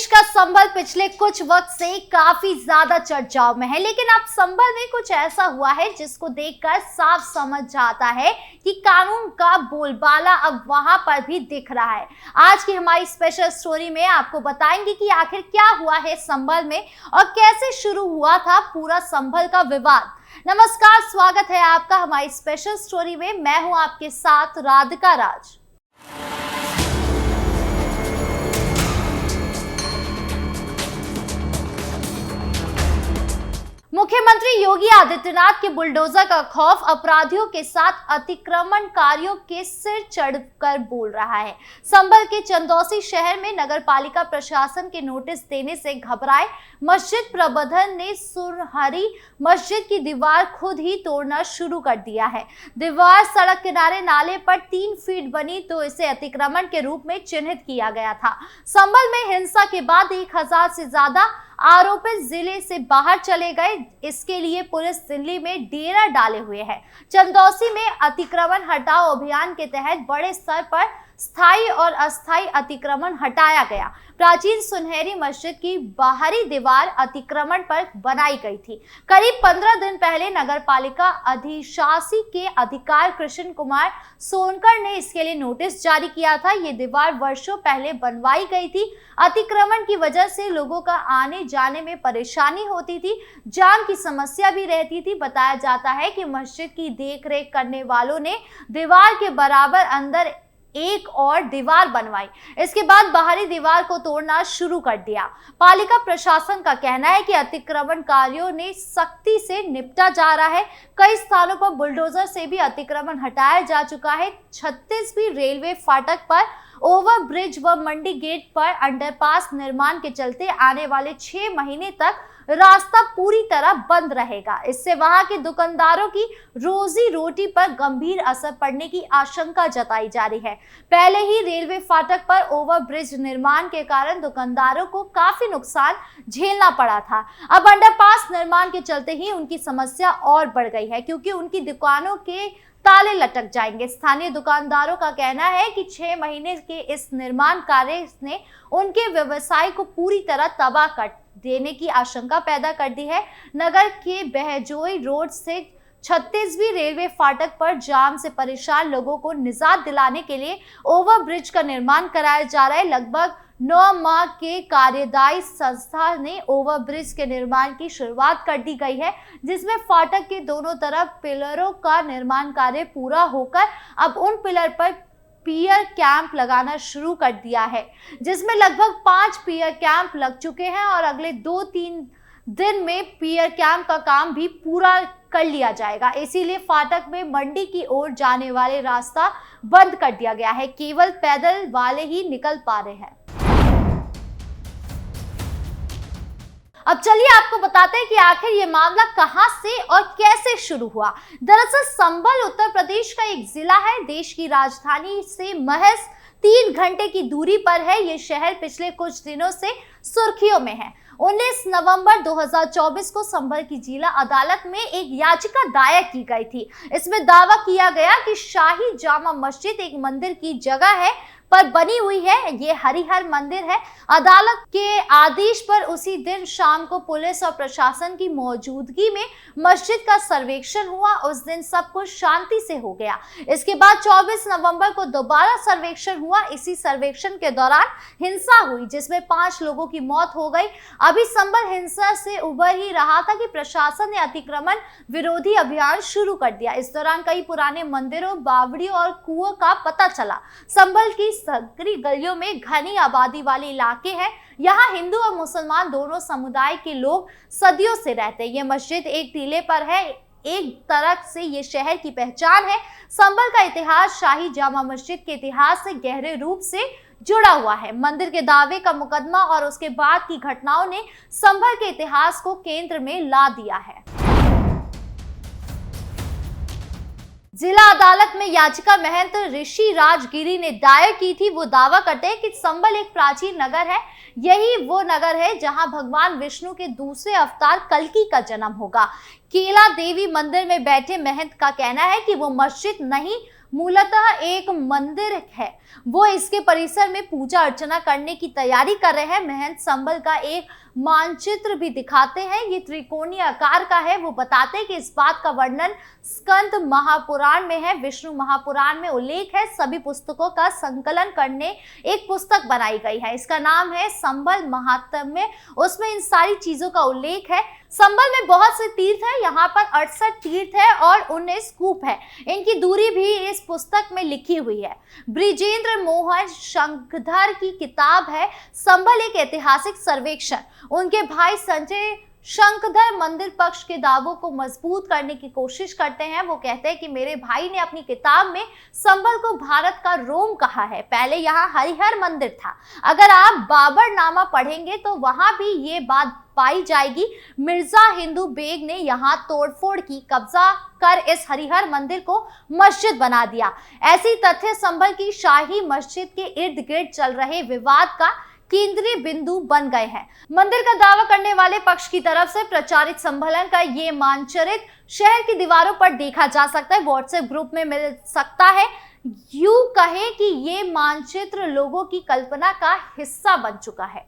का संभल पिछले कुछ वक्त से काफी ज्यादा चर्चाओं में है, लेकिन अब संभल में कुछ ऐसा हुआ है जिसको देखकर साफ समझ जाता है कि कानून का बोलबाला अब वहां पर भी दिख रहा है। आज की हमारी स्पेशल स्टोरी में आपको बताएंगे कि आखिर क्या हुआ है संभल में और कैसे शुरू हुआ था पूरा संभल का विवाद। नमस्कार, स्वागत है आपका हमारी स्पेशल स्टोरी में। मैं हूं आपके साथ राधिका राज। मुख्यमंत्री योगी आदित्यनाथ के बुलडोजर का खौफ अपराधियों के साथ अतिक्रमणकारियों के सिर चढ़कर बोल रहा है। संभल के चंदौसी शहर में नगर पालिका प्रशासन के नोटिस देने से घबराए मस्जिद प्रबंधन ने सुरहरी मस्जिद की दीवार खुद ही तोड़ना शुरू कर दिया है। दीवार सड़क किनारे नाले पर 3 फीट बनी तो इसे अतिक्रमण के रूप में चिन्हित किया गया था। संभल में हिंसा के बाद 1000 से ज्यादा आरोपित जिले से बाहर चले गए। इसके लिए पुलिस दिल्ली में डेरा डाले हुए है। चंदौसी में अतिक्रमण हटाओ अभियान के तहत बड़े स्तर पर स्थायी और अस्थायी अतिक्रमण हटाया गया। प्राचीन सुनहरी मस्जिद की बाहरी दीवार अतिक्रमण पर बनाई गई थी। करीब 15 दिन पहले नगर पालिका अधिशासी के अधिकारी कृष्ण कुमार सोनकर ने इसके लिए नोटिस जारी किया था। ये दीवार वर्षों पहले बनवाई गई थी। अतिक्रमण की वजह से लोगों का आने जाने में परेशानी होती थी, जाम की समस्या भी रहती थी। बताया जाता है कि मस्जिद की देखरेख करने वालों ने दीवार के बराबर अंदर एक और दीवार बनवाई। इसके बाद बाहरी दीवार को तोड़ना शुरू कर दिया। पालिका प्रशासन का कहना है कि अतिक्रमणकारियों ने सख्ती से निपटा जा रहा है। कई स्थानों पर बुलडोजर से भी अतिक्रमण हटाया जा चुका है। 36वीं रेलवे फाटक पर ओवरब्रिज व मंडी गेट पर अंडरपास निर्माण के चलते आने वाले 6 महीने तक रास्ता पूरी तरह बंद रहेगा। इससे वहां के दुकानदारों की रोजी रोटी पर गंभीर असर पड़ने की आशंका जताई जा रही है। पहले ही रेलवे फाटक पर ओवरब्रिज निर्माण के कारण दुकानदारों को काफी नुकसान झेलना पड़ा था। अब अंडरपास निर्माण के चलते ही उनकी समस्या और बढ़ गई है, क्योंकि उनकी दुकानों के ताले लटक जाएंगे। स्थानीय दुकानदारों का कहना है कि 6 महीने के इस निर्माण कार्य ने उनके व्यवसाय को पूरी तरह तबाह कर देने की आशंका पैदा कर दी है। नगर के बहजोई रोड से 36वीं रेलवे फाटक पर जाम से परेशान लोगों को निजात दिलाने के लिए ओवरब्रिज का निर्माण कराया जा रहा है। लगभग 9 माह के कार्यदायी संस्था ने ओवरब्रिज के निर्माण की शुरुआत कर दी गई है, जिसमें फाटक के दोनों तरफ पिलरों का निर्माण कार्य पूरा होकर अब उन पिलर पर पियर कैंप लगाना शुरू कर दिया है, जिसमें लगभग 5 पियर कैंप लग चुके हैं और अगले 2-3 दिन में पियर कैंप का काम भी पूरा कर लिया जाएगा। इसीलिए फाटक में मंडी की ओर जाने वाले रास्ता बंद कर दिया गया है। केवल पैदल वाले ही निकल पा रहे हैं। अब चलिए आपको बताते हैं कि आखिर ये मामला कहां से और कैसे शुरू हुआ। दरअसल संभल उत्तर प्रदेश का एक जिला है। देश की राजधानी से महज 3 घंटे की दूरी पर है। ये शहर पिछले कुछ दिनों से सुर्खियों में है। 19 नवंबर 2024 को संभल की जिला अदालत में एक याचिका दायर की गई थी। इसमें दावा किया गया कि शाही जामा मस्जिद एक मंदिर की जगह है पर बनी हुई है। ये हरिहर मंदिर है। अदालत के आदेश पर उसी दिन शाम को पुलिस और प्रशासन की मौजूदगी में मस्जिद का सर्वेक्षण हुआ। उस दिन सब कुछ शांति से हो गया। इसके बाद 24 नवंबर को दोबारा सर्वेक्षण हुआ। इसी सर्वेक्षण के दौरान हिंसा हुई, जिसमें 5 लोगों की मौत हो गई। अभी संभल हिंसा से उबर ही रहा था कि प्रशासन ने अतिक्रमण विरोधी अभियान शुरू कर दिया। इस दौरान कई पुराने मंदिरों, बावड़ियों और कुओं का पता चला। संभल की संकरी गलियों में घनी आबादी वाले इलाके हैं। यहाँ हिंदू और मुसलमान दोनों समुदाय के लोग सदियों से रहते हैं। ये मस्जिद एक टीले पर है। एक तरह से ये शहर की पहचान है। संभल का इतिहास शाही जामा मस्जिद के इतिहास से गहरे रूप से जुड़ा हुआ है। मंदिर के दावे का मुकदमा और उसके बाद की घटनाओं ने संभल के इतिहास को केंद्र में ला दिया है। जिला अदालत में याचिका महंत ऋषि राजगिरी ने दायर की थी। वो दावा करते हैं कि संभल एक प्राचीन नगर है। यही वो नगर है जहां भगवान विष्णु के दूसरे अवतार कल्कि का जन्म होगा। केला देवी मंदिर में बैठे महंत का कहना है कि वो मस्जिद नहीं मूलतः एक मंदिर है। वो इसके परिसर में पूजा अर्चना करने की तैयारी कर रहे हैं। महंत संभल का एक मानचित्र भी दिखाते हैं। ये त्रिकोणीय आकार का है। वो बताते हैं कि इस बात का वर्णन स्कंद महापुराण में है, विष्णु महापुराण में उल्लेख है। सभी पुस्तकों का संकलन करने एक पुस्तक बनाई गई है। इसका नाम है संभल महात्म्य। उसमें इन सारी चीजों का उल्लेख है। संभल में बहुत से तीर्थ है। यहाँ पर 68 तीर्थ है और 19 कूप है। इनकी दूरी भी इस पुस्तक में लिखी हुई है। ब्रिजेंद्र मोहन शंखधर की किताब है संभल एक ऐतिहासिक सर्वेक्षण। उनके भाई संजय शंखधर मंदिर पक्ष के दावों को मजबूत करने की कोशिश करते हैं। वो कहते हैं कि मेरे भाई ने अपनी किताब में संभल को भारत का रोम कहा है। पहले यहाँ हरिहर मंदिर था। अगर आप बाबरनामा पढ़ेंगे तो वहां भी ये बात पाई जाएगी। मिर्जा हिंदू बेग ने यहाँ तोड़फोड़ की, कब्जा कर इस हरिहर मंदिर को मस्जिद बना दिया। ऐसी तथ्य संभल की शाही मस्जिद के इर्द गिर्द चल रहे विवाद का केंद्रीय बिंदु बन गए हैं। मंदिर का दावा करने वाले पक्ष की तरफ से प्रचारित संभलन का ये मानचित्र शहर की दीवारों पर देखा जा सकता है, व्हाट्सएप ग्रुप में मिल सकता है। यूं कहें कि ये मानचित्र लोगों की कल्पना का हिस्सा बन चुका है।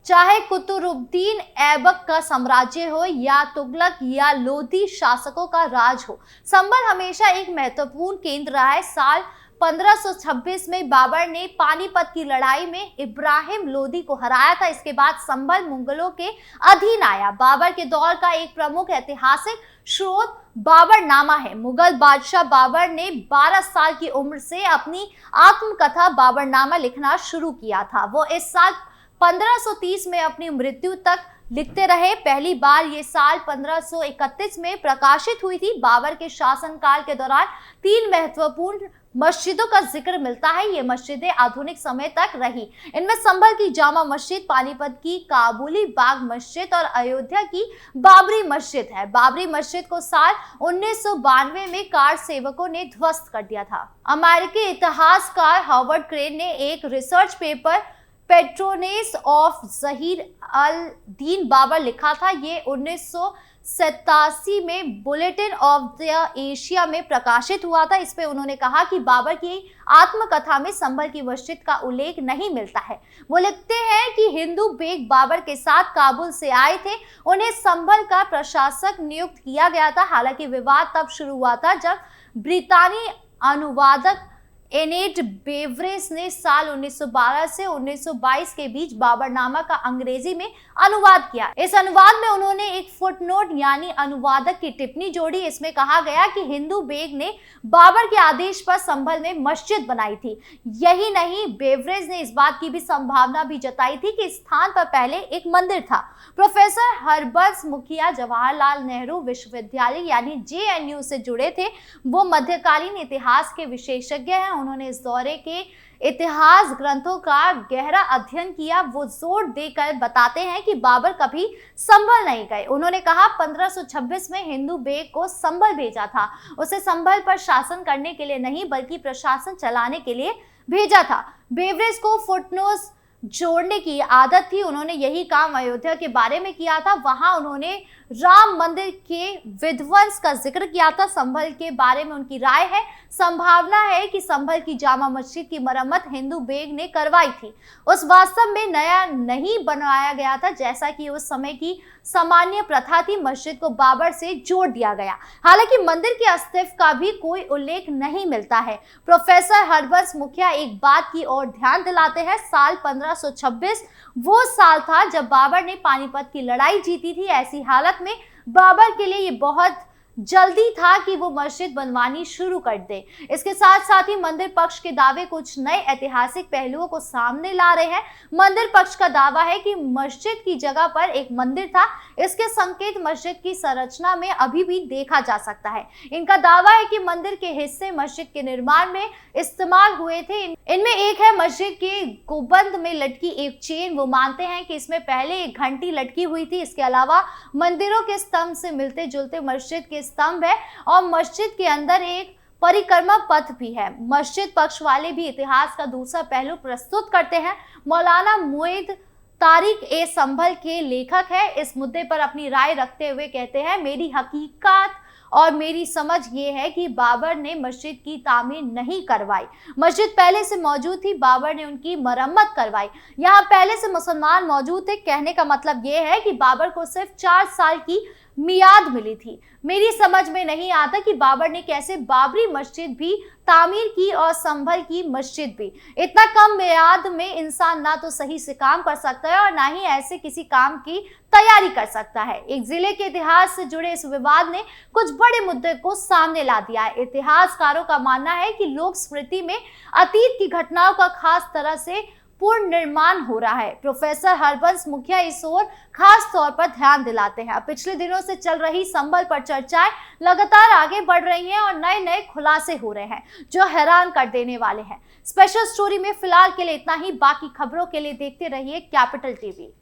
चाहे कुतुबुद्दीन ऐबक का साम्राज्य हो या तुगलक या लोधी शासकों का राज हो, संभल हमेशा एक महत्वपूर्ण केंद्र रहा है। साल 1526 में बाबर ने पानीपत की लड़ाई में इब्राहिम लोदी को हराया था। इसके बाद संभल मुगलों के अधीन आया। बाबर के दौर का एक प्रमुख ऐतिहासिक स्रोत बाबरनामा है। मुगल बादशाह बाबर ने 12 साल की उम्र से अपनी आत्मकथा बाबरनामा लिखना शुरू किया था। वो इस साल 1530 में अपनी मृत्यु तक लिखते रहे। पहली बार ये साल 1531 में प्रकाशित हुई थी। बाबर के शासनकाल के दौरान 3 महत्वपूर्ण मस्जिदों का जिक्र मिलता है। ये मस्जिदें आधुनिक समय तक रही। इनमें संभल की जामा मस्जिद, पानीपत की काबुली बाग मस्जिद और अयोध्या की बाबरी मस्जिद है। बाबरी मस्जिद को साल 1992 में कार सेवकों ने ध्वस्त कर दिया था। अमेरिकी इतिहासकार हार्वर्ड क्रेन ने एक research paper patroness of Zaheer अल दीन बाबर लिखा था। ये 1987 में बुलेटिन ऑफ द एशिया में प्रकाशित हुआ था। इस पे उन्होंने कहा कि बाबर की आत्मकथा में संभल की मस्जिद का उल्लेख नहीं मिलता है। वो लिखते हैं कि हिंदू बेग बाबर के साथ काबुल से आए थे। उन्हें संभल का प्रशासक नियुक्त किया गया था। हालांकि विवाद तब शुरू हुआ था जब ब्रितानी अनुवादक एनेट बेवरेज ने साल 1912 से 1922 के बीच बाबरनामा का अंग्रेजी में अनुवाद किया। इस अनुवाद में उन्होंने एक फुटनोट यानी अनुवादक की टिप्पणी जोड़ी। इसमें कहा गया कि हिंदू बेग ने बाबर के आदेश पर संभल में मस्जिद बनाई थी। यही नहीं, बेवरेज ने इस बात की भी संभावना भी जताई थी कि स्थान पर पहले एक मंदिर था। प्रोफेसर हरबंस मुखिया जवाहरलाल नेहरू विश्वविद्यालय यानी JNU से जुड़े थे। वो मध्यकालीन इतिहास के विशेषज्ञ हैं। उन्होंने इस दौरे के इतिहास ग्रंथों का गहरा अध्ययन किया। वो जोर देकर बताते हैं कि बाबर कभी संभल नहीं गए। उन्होंने कहा 1526 में हिंदू बेग को संभल भेजा था। उसे संभल पर शासन करने के लिए नहीं बल्कि प्रशासन चलाने के लिए भेजा था। बेवरेज को फुटनोट्स जोड़ने की आदत थी। उन्होंने यही काम अयोध्या के बारे में किया था। वहां उन्होंने राम मंदिर के विध्वंस का जिक्र किया था। संभल के बारे में उनकी राय है, संभावना है कि संभल की जामा मस्जिद की मरम्मत हिंदू बेग ने करवाई थी। उस वास्तव में नया नहीं बनवाया गया था, जैसा कि उस समय की सामान्य प्रथा थी। मस्जिद को बाबर से जोड़ दिया गया। हालांकि मंदिर के अस्तित्व का भी कोई उल्लेख नहीं मिलता है। प्रोफेसर हरबंस मुखिया एक बात की ओर ध्यान दिलाते हैं। साल 1526 वो साल था जब बाबर ने पानीपत की लड़ाई जीती थी। ऐसी हालत में बाबर के लिए ये बहुत जल्दी था कि वो मस्जिद बनवानी शुरू कर दे। इसके साथ साथ ही मंदिर पक्ष के दावे कुछ नए ऐतिहासिक पहलुओं को सामने ला रहे हैं। मंदिर पक्ष का दावा है कि मस्जिद की जगह पर एक मंदिर था। इसके संकेत मस्जिद की संरचना में अभी भी देखा जा सकता है। इनका दावा है कि मंदिर के हिस्से मस्जिद के निर्माण में इस्तेमाल हुए थे। इनमें एक है मस्जिद के गुंबद में लटकी एक चेन। वो मानते हैं कि इसमें पहले एक घंटी लटकी हुई थी। इसके अलावा मंदिरों के स्तंभ से मिलते जुलते मस्जिद के स्तंभ है और मस्जिद के अंदर एक परिक्रमा पथ भी है। मस्जिद पक्ष वाले भी इतिहास का दूसरा पहलू प्रस्तुत करते हैं। मौलाना मुईद तारिक ए संभल के लेखक है। इस मुद्दे पर अपनी राय रखते हुए कहते हैं, मेरी हकीकत और मेरी समझ ये है कि बाबर ने मस्जिद की तामीर नहीं करवाई। मस्जिद पहले से मौजूद थी, बाबर ने उनकी मरम्मत करवाई। यहाँ पहले से मुसलमान मौजूद थे। कहने का मतलब ये है कि बाबर को सिर्फ 4 साल की मियाद मिली थी। मेरी समझ में नहीं आता कि बाबर ने कैसे बाबरी मस्जिद भी तामीर की और संभल की मस्जिद भी। इतना कम मियाद में इंसान ना तो सही से काम कर सकता है और ना ही ऐसे किसी काम की तैयारी कर सकता है। एक जिले के इतिहास से जुड़े इस विवाद ने कुछ बड़े मुद्दे को सामने ला दिया है। इतिहासकारों का मानना है कि लोक स्मृति में अतीत की घटनाओं का खास तरह से पुनर्निर्माण हो रहा है। प्रोफेसर हरबंस मुखिया इस ओर खास तौर पर ध्यान दिलाते हैं। पिछले दिनों से चल रही संभल पर चर्चाएं लगातार आगे बढ़ रही हैं और नए नए खुलासे हो रहे हैं जो हैरान कर देने वाले हैं। स्पेशल स्टोरी में फिलहाल के लिए इतना ही। बाकी खबरों के लिए देखते रहिए कैपिटल टीवी।